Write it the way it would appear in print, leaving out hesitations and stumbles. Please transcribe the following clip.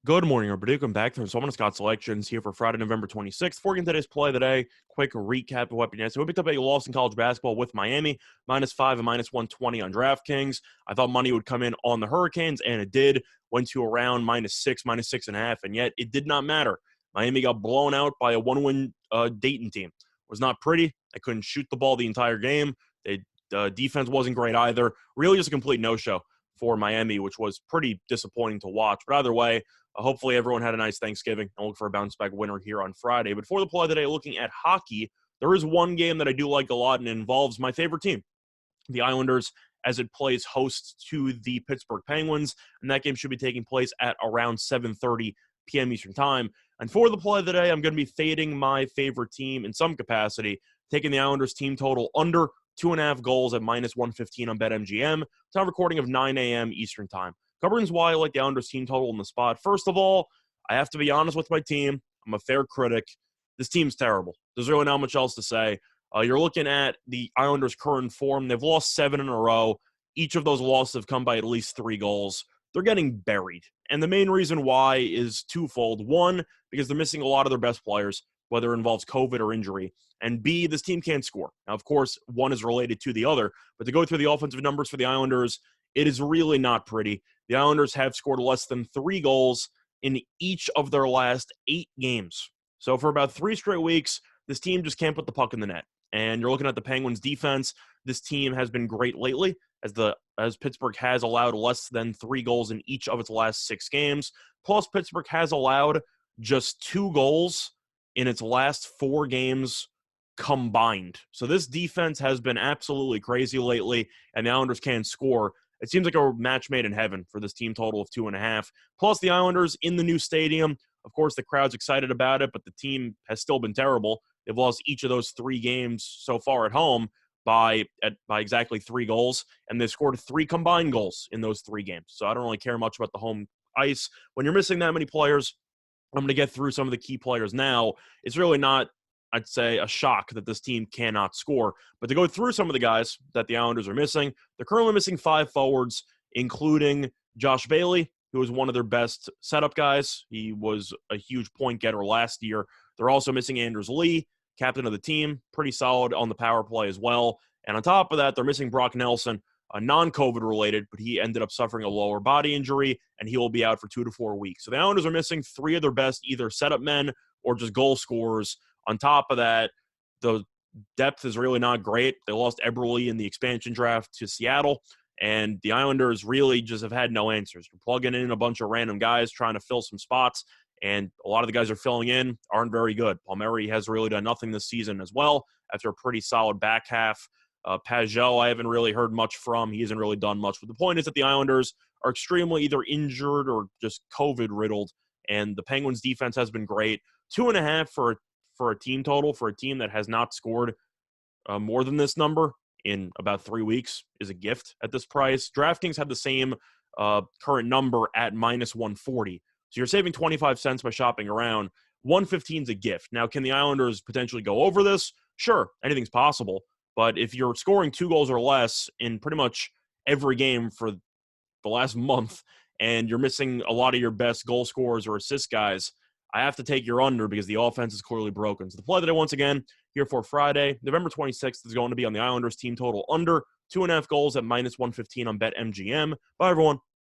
Good morning, everybody. Welcome back to Solomon Scott Selections here for Friday, November 26th. For today's play of the day, quick recap of what we did. So we picked up a loss in college basketball with Miami, -5 and -120 on DraftKings. I thought money would come in on the Hurricanes, and it did. Went to around -6, -6.5, and yet it did not matter. Miami got blown out by a one-win Dayton team. It was not pretty. They couldn't shoot the ball the entire game. The defense wasn't great either. Really just a complete no-show for Miami, which was pretty disappointing to watch. But either way, hopefully everyone had a nice Thanksgiving. I'll look for a bounce-back winner here on Friday. But for the play today, looking at hockey, there is one game that I do like a lot, and it involves my favorite team, the Islanders, as it plays host to the Pittsburgh Penguins. And that game should be taking place at around 7:30 p.m. Eastern Time. And for the play today, I'm going to be fading my favorite team in some capacity, taking the Islanders team total under 2.5 goals at -115 on BetMGM. Time recording of 9 a.m. Eastern Time. Covering why I like the Islanders team total in the spot. First of all, I have to be honest with my team. I'm a fair critic. This team's terrible. There's really not much else to say. You're looking at the Islanders' current form. They've lost 7 in a row. Each of those losses have come by at least 3 goals. They're getting buried. And the main reason why is twofold. One, because they're missing a lot of their best players, whether it involves COVID or injury. And B, this team can't score. Now, of course, one is related to the other. But to go through the offensive numbers for the Islanders, it is really not pretty. The Islanders have scored less than 3 goals in each of their last 8 games. So for about 3 straight weeks, this team just can't put the puck in the net. And you're looking at the Penguins' defense. This team has been great lately, as Pittsburgh has allowed less than 3 goals in each of its last 6 games. Plus, Pittsburgh has allowed just 2 goals in its last 4 games combined. So this defense has been absolutely crazy lately, and the Islanders can't score. It seems like a match made in heaven for this team total of 2.5. Plus, the Islanders in the new stadium. Of course, the crowd's excited about it, but the team has still been terrible. They've lost each of those 3 games so far at home by exactly 3 goals, and they've scored 3 combined goals in those 3 games. So I don't really care much about the home ice. When you're missing that many players, I'm going to get through some of the key players now. It's really not, I'd say, a shock that this team cannot score. But to go through some of the guys that the Islanders are missing, they're currently missing 5 forwards, including Josh Bailey, who is one of their best setup guys. He was a huge point getter last year. They're also missing Anders Lee, captain of the team, pretty solid on the power play as well. And on top of that, they're missing Brock Nelson, non-COVID related, but he ended up suffering a lower body injury, and he will be out for 2 to 4 weeks. So the Islanders are missing 3 of their best either setup men or just goal scorers. On top of that, the depth is really not great. They lost Eberle in the expansion draft to Seattle, and the Islanders really just have had no answers. They're plugging in a bunch of random guys trying to fill some spots, and a lot of the guys are filling in aren't very good. Palmieri has really done nothing this season as well after a pretty solid back half. Pajot, I haven't really heard much from. He hasn't really done much. But the point is that the Islanders are extremely either injured or just COVID-riddled, and the Penguins' defense has been great. 2.5 for a team total for a team that has not scored more than this number in about 3 weeks is a gift at this price. DraftKings had the same current number at -140. So you're saving 25 cents by shopping around. 115 is a gift. Now, can the Islanders potentially go over this? Sure, anything's possible. But if you're scoring 2 goals or less in pretty much every game for the last month, and you're missing a lot of your best goal scorers or assist guys, I have to take your under because the offense is clearly broken. So the play today, once again, here for Friday, November 26th, is going to be on the Islanders team total under 2.5 goals at -115 on BetMGM. Bye, everyone.